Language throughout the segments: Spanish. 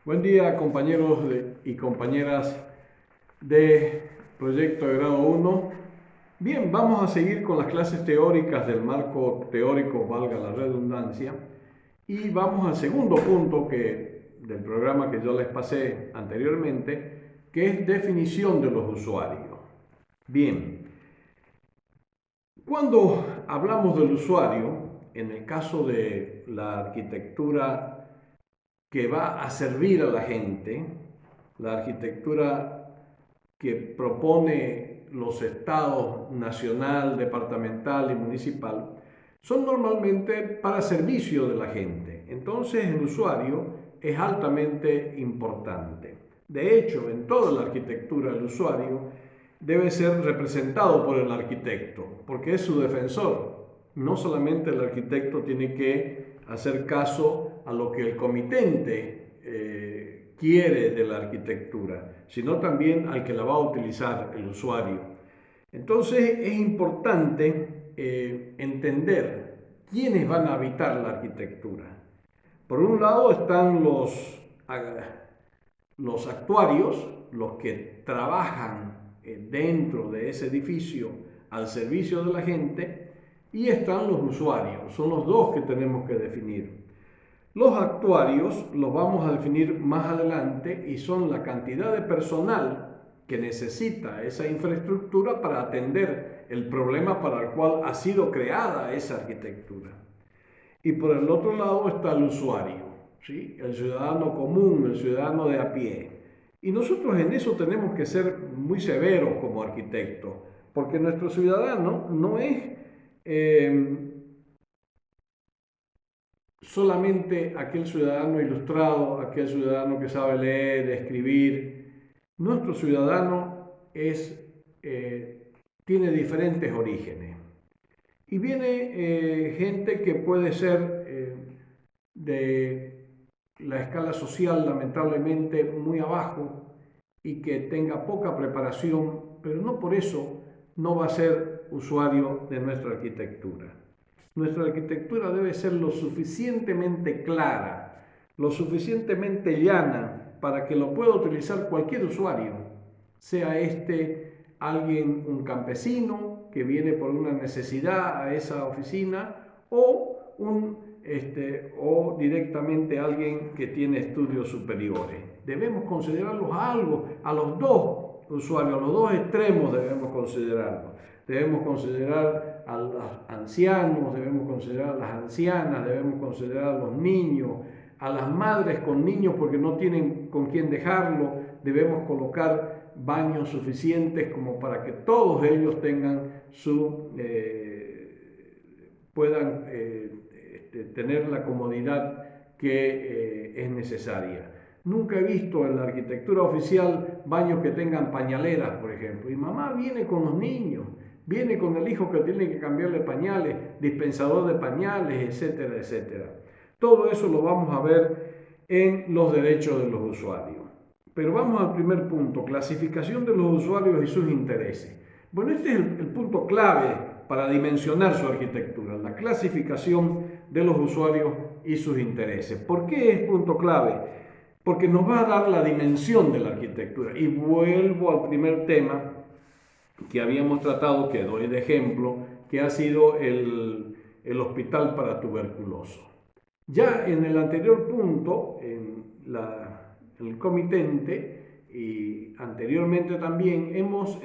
Buen día, compañeros y compañeras de Proyecto de Grado 1. Bien, vamos a seguir con las clases teóricas del marco teórico, valga la redundancia, y vamos al segundo punto del programa que yo les pasé anteriormente, que es definición de los usuarios. Bien, cuando hablamos del usuario, en el caso de la arquitectura que va a servir a la gente, la arquitectura que propone los estados nacional, departamental y municipal, son normalmente para servicio de la gente. Entonces el usuario es altamente importante. De hecho, en toda la arquitectura el usuario debe ser representado por el arquitecto, porque es su defensor. No solamente el arquitecto tiene que hacer caso a lo que el comitente quiere de la arquitectura, sino también al que la va a utilizar, el usuario. Entonces es importante entender quiénes van a habitar la arquitectura. Por un lado están los actuarios, los que trabajan dentro de ese edificio al servicio de la gente, y están los usuarios. Son los dos que tenemos que definir. Los actuarios los vamos a definir más adelante y son la cantidad de personal que necesita esa infraestructura para atender el problema para el cual ha sido creada esa arquitectura. Y por el otro lado está el usuario, ¿sí? El ciudadano común, el ciudadano de a pie. Y nosotros en eso tenemos que ser muy severos como arquitectos, porque nuestro ciudadano no es solamente aquel ciudadano ilustrado, aquel ciudadano que sabe leer, escribir. Nuestro ciudadano tiene diferentes orígenes. Y viene gente que puede ser de la escala social lamentablemente muy abajo y que tenga poca preparación, pero no por eso no va a ser usuario de nuestra arquitectura. Nuestra arquitectura debe ser lo suficientemente clara, lo suficientemente llana para que lo pueda utilizar cualquier usuario, sea alguien, un campesino que viene por una necesidad a esa oficina o o directamente alguien que tiene estudios superiores. Debemos considerarlos a los dos usuarios, a los dos extremos debemos considerarlos. Debemos considerar a los ancianos, debemos considerar a las ancianas, debemos considerar a los niños, a las madres con niños porque no tienen con quién dejarlo. Debemos colocar baños suficientes como para que todos ellos tengan puedan tener la comodidad que es necesaria. Nunca he visto en la arquitectura oficial baños que tengan pañaleras, por ejemplo. Y mamá viene con los niños, viene con el hijo que tiene que cambiarle pañales, dispensador de pañales, etcétera, etcétera. Todo eso lo vamos a ver en los derechos de los usuarios. Pero vamos al primer punto, clasificación de los usuarios y sus intereses. Bueno, este es el punto clave para dimensionar su arquitectura, la clasificación de los usuarios y sus intereses. ¿Por qué es punto clave? Porque nos va a dar la dimensión de la arquitectura. Y vuelvo al primer tema que habíamos tratado, que doy de ejemplo, que ha sido el hospital para tuberculosos. Ya en el anterior punto, en el comitente y anteriormente también hemos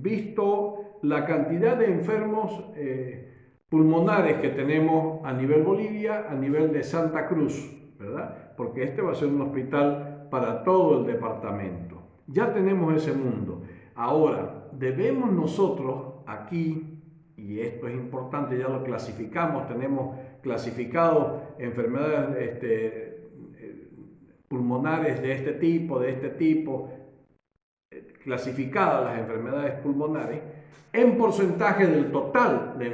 visto la cantidad de enfermos pulmonares que tenemos a nivel Bolivia, a nivel de Santa Cruz, ¿verdad? Porque este va a ser un hospital para todo el departamento. Ya tenemos ese mundo. Ahora, debemos nosotros aquí, y esto es importante, ya lo clasificamos, tenemos clasificados enfermedades pulmonares de este tipo, clasificadas las enfermedades pulmonares en porcentaje del total de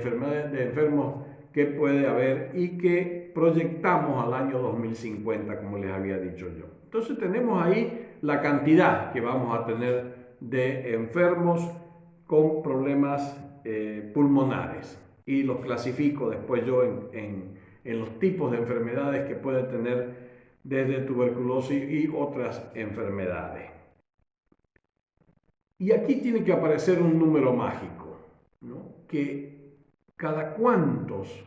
enfermos que puede haber y que proyectamos al año 2050, como les había dicho yo. Entonces tenemos ahí la cantidad que vamos a tener de enfermos con problemas pulmonares y los clasifico después yo en los tipos de enfermedades que puede tener desde tuberculosis y otras enfermedades. Y aquí tiene que aparecer un número mágico, ¿no? Que cada cuántos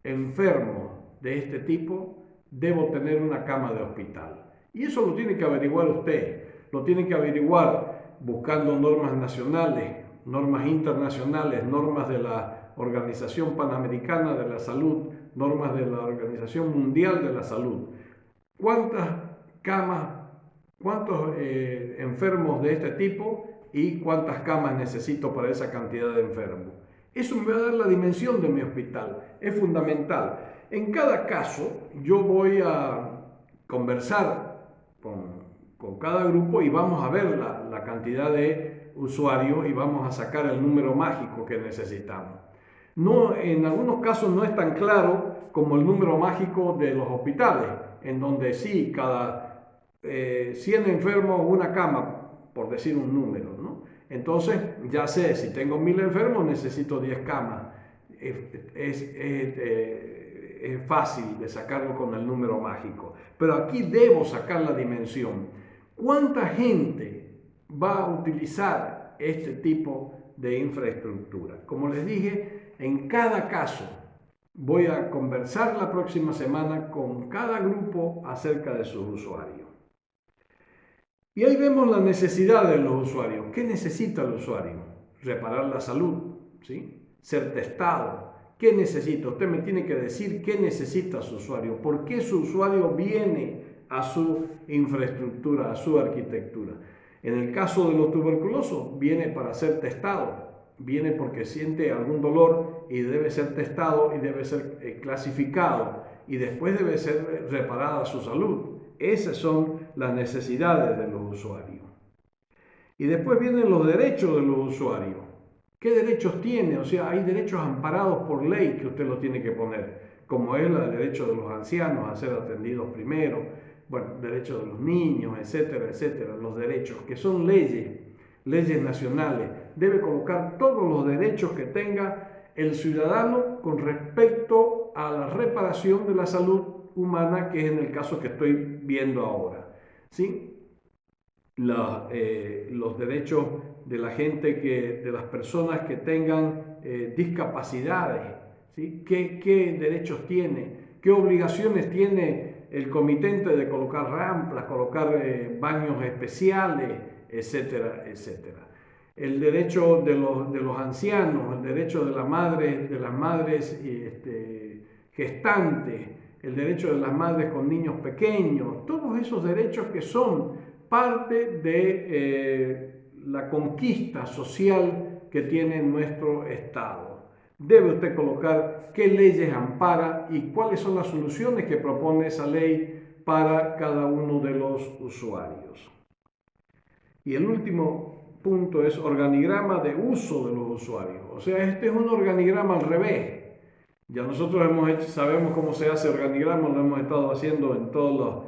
enfermos de este tipo debo tener una cama de hospital. Y eso lo tiene que averiguar usted, lo tiene que averiguar buscando normas nacionales, normas internacionales, normas de la Organización Panamericana de la Salud, normas de la Organización Mundial de la Salud. ¿Cuántas camas, cuántos enfermos de este tipo y cuántas camas necesito para esa cantidad de enfermos? Eso me va a dar la dimensión de mi hospital, es fundamental. En cada caso, yo voy a conversar con cada grupo y vamos a ver la cantidad de usuarios y vamos a sacar el número mágico que necesitamos. No, en algunos casos no es tan claro como el número mágico de los hospitales, en donde sí, cada 100 enfermos, una cama, por decir un número, ¿no? Entonces, ya sé, si tengo 1000 enfermos, necesito 10 camas. Es fácil de sacarlo con el número mágico. Pero aquí debo sacar la dimensión. ¿Cuánta gente va a utilizar este tipo de infraestructura? Como les dije, en cada caso voy a conversar la próxima semana con cada grupo acerca de sus usuarios. Y ahí vemos la necesidad de los usuarios. ¿Qué necesita el usuario? Reparar la salud, ¿sí? Ser testado. ¿Qué necesita? Usted me tiene que decir qué necesita su usuario. ¿Por qué su usuario viene a su infraestructura, a su arquitectura? En el caso de los tuberculosos, viene para ser testado. Viene porque siente algún dolor y debe ser testado y debe ser clasificado. Y después debe ser reparada su salud. Esas son las necesidades de los usuarios. Y después vienen los derechos de los usuarios. ¿Qué derechos tiene? O sea, hay derechos amparados por ley que usted lo tiene que poner, como es el derecho de los ancianos a ser atendidos primero, bueno, derechos de los niños, etcétera, etcétera, los derechos que son leyes nacionales. Debe colocar todos los derechos que tenga el ciudadano con respecto a la reparación de la salud humana, que es en el caso que estoy viendo ahora, ¿sí? Los derechos de la gente, de las personas que tengan discapacidades, ¿sí? ¿Qué derechos tiene? ¿Qué obligaciones tiene el comitente de colocar rampas, colocar baños especiales, etcétera, etcétera? El derecho de los ancianos, el derecho de las madres gestantes, el derecho de las madres con niños pequeños, todos esos derechos que son parte de la conquista social que tiene nuestro Estado. Debe usted colocar qué leyes ampara y cuáles son las soluciones que propone esa ley para cada uno de los usuarios. Y el último punto es organigrama de uso de los usuarios. O sea, este es un organigrama al revés. Ya nosotros sabemos cómo se hace organigrama, lo hemos estado haciendo en todos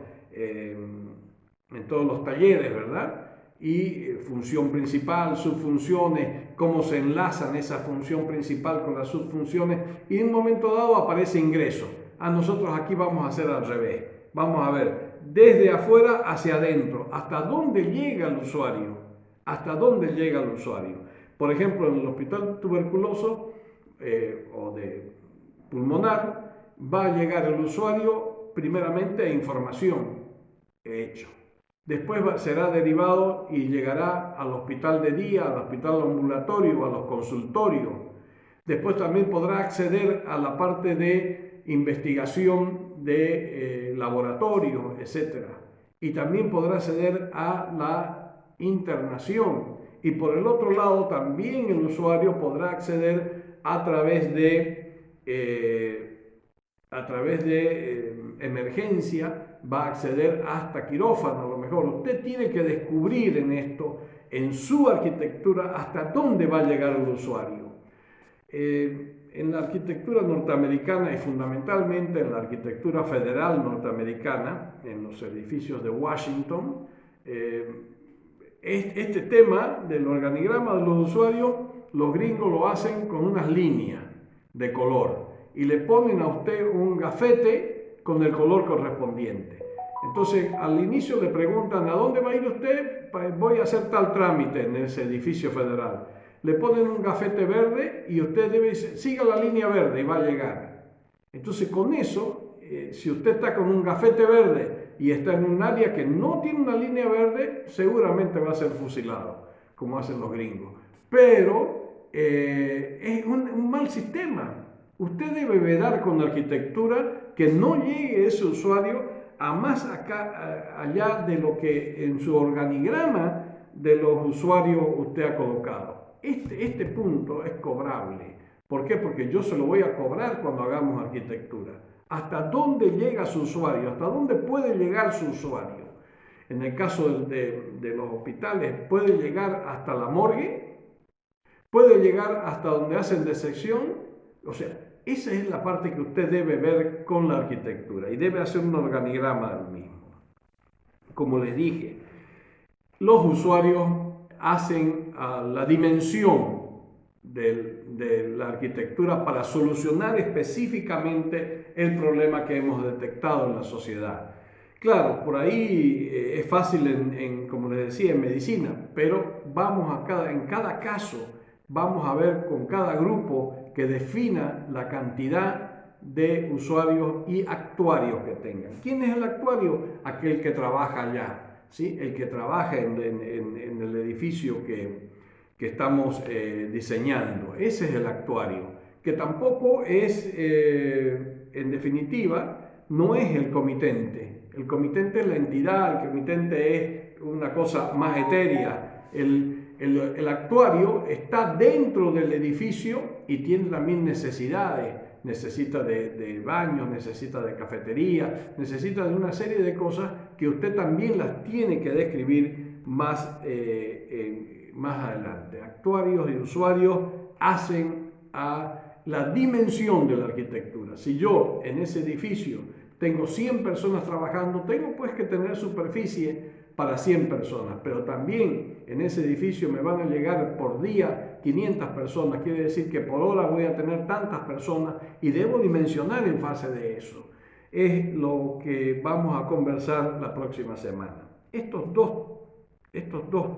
los talleres, ¿verdad? Y función principal, subfunciones, cómo se enlazan esa función principal con las subfunciones, y en un momento dado aparece ingreso. Nosotros aquí vamos a hacer al revés. Vamos a ver desde afuera hacia adentro, hasta dónde llega el usuario, hasta dónde llega el usuario. Por ejemplo, en el hospital tuberculoso o de pulmonar, va a llegar el usuario primeramente a información, hecho. Después será derivado y llegará al hospital de día, al hospital ambulatorio, a los consultorios. Después también podrá acceder a la parte de investigación de laboratorio, etc. Y también podrá acceder a la internación. Y por el otro lado también el usuario podrá acceder a través de emergencia, va a acceder hasta quirófano. A lo mejor usted tiene que descubrir en esto, en su arquitectura, hasta dónde va a llegar el usuario. En la arquitectura norteamericana y fundamentalmente en la arquitectura federal norteamericana, en los edificios de Washington, este tema del organigrama de los usuarios, los gringos lo hacen con unas líneas de color y le ponen a usted un gafete con el color correspondiente. Entonces, al inicio le preguntan, ¿a dónde va a ir usted? Voy a hacer tal trámite en ese edificio federal. Le ponen un gafete verde y usted debe decir, siga la línea verde y va a llegar. Entonces, con eso, si usted está con un gafete verde y está en un área que no tiene una línea verde, seguramente va a ser fusilado, como hacen los gringos. Pero es un mal sistema. Usted debe vedar con arquitectura que no llegue ese usuario a más allá de lo que en su organigrama de los usuarios usted ha colocado. Este punto es cobrable. ¿Por qué? Porque yo se lo voy a cobrar cuando hagamos arquitectura. ¿Hasta dónde llega su usuario? ¿Hasta dónde puede llegar su usuario? En el caso de los hospitales, puede llegar hasta la morgue, puede llegar hasta donde hacen disección. O sea, esa es la parte que usted debe ver con la arquitectura y debe hacer un organigrama del mismo. Como les dije, los usuarios hacen la dimensión de la arquitectura para solucionar específicamente el problema que hemos detectado en la sociedad. Claro, por ahí es fácil como les decía, en medicina, pero en cada caso vamos a ver con cada grupo que defina la cantidad de usuarios y actuarios que tengan. ¿Quién es el actuario? Aquel que trabaja allá, ¿sí? El que trabaja en el edificio que estamos diseñando. Ese es el actuario, que tampoco es, en definitiva, no es el comitente. El comitente es la entidad, el comitente es una cosa más etérea. El actuario está dentro del edificio y tiene también necesidades. Necesita de baños, necesita de cafetería, necesita de una serie de cosas que usted también las tiene que describir más adelante. Actuarios y usuarios hacen a la dimensión de la arquitectura. Si yo en ese edificio tengo 100 personas trabajando, tengo pues que tener superficie para 100 personas, pero también en ese edificio me van a llegar por día 500 personas, quiere decir que por hora voy a tener tantas personas y debo dimensionar en base de eso. Es lo que vamos a conversar la próxima semana. Estos dos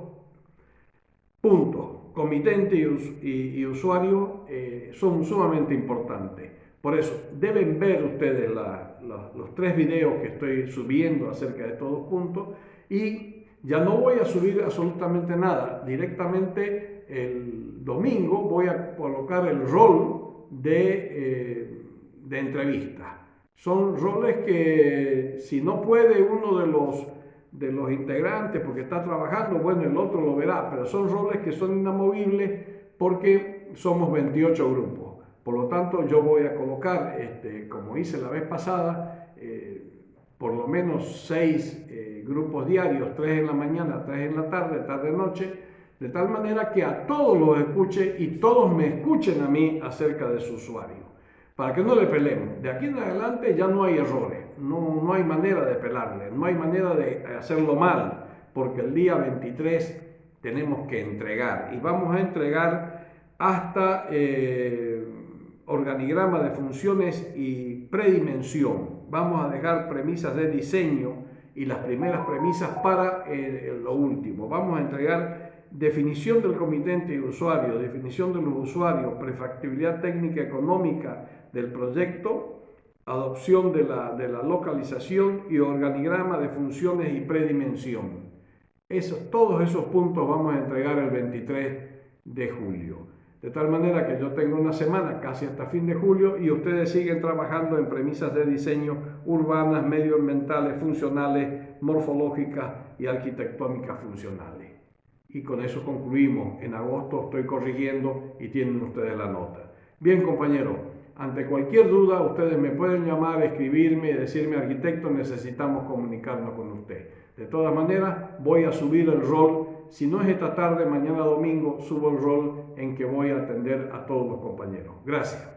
puntos, comitente y usuario, son sumamente importantes. Por eso, deben ver ustedes los 3 videos que estoy subiendo acerca de estos 2 puntos y ya no voy a subir absolutamente nada. Directamente el domingo voy a colocar el rol de entrevista. Son roles que si no puede uno de los integrantes porque está trabajando, bueno, el otro lo verá, pero son roles que son inamovibles porque somos 28 grupos. Por lo tanto, yo voy a colocar, como hice la vez pasada, por lo menos 6 grupos diarios, 3 en la mañana, 3 en la tarde, tarde-noche, de tal manera que a todos los escuche y todos me escuchen a mí acerca de su usuario, para que no le pelemos. De aquí en adelante ya no hay errores, no hay manera de pelarle, no hay manera de hacerlo mal, porque el día 23 tenemos que entregar y vamos a entregar hasta organigrama de funciones y predimensión. Vamos a dejar premisas de diseño y las primeras premisas para lo último. Vamos a entregar definición del comitente y usuario, definición de los usuarios, prefactibilidad técnica económica del proyecto, adopción de la localización y organigrama de funciones y predimensión. Todos esos puntos vamos a entregar el 23 de julio. De tal manera que yo tengo una semana casi hasta fin de julio y ustedes siguen trabajando en premisas de diseño urbanas, medioambientales, funcionales, morfológicas y arquitectónicas funcionales. Y con eso concluimos. En agosto estoy corrigiendo y tienen ustedes la nota. Bien, compañeros, ante cualquier duda ustedes me pueden llamar, escribirme y decirme, arquitecto, necesitamos comunicarnos con usted. De todas maneras, voy a subir el rol. Si no es esta tarde, mañana domingo, subo el rol en que voy a atender a todos los compañeros. Gracias.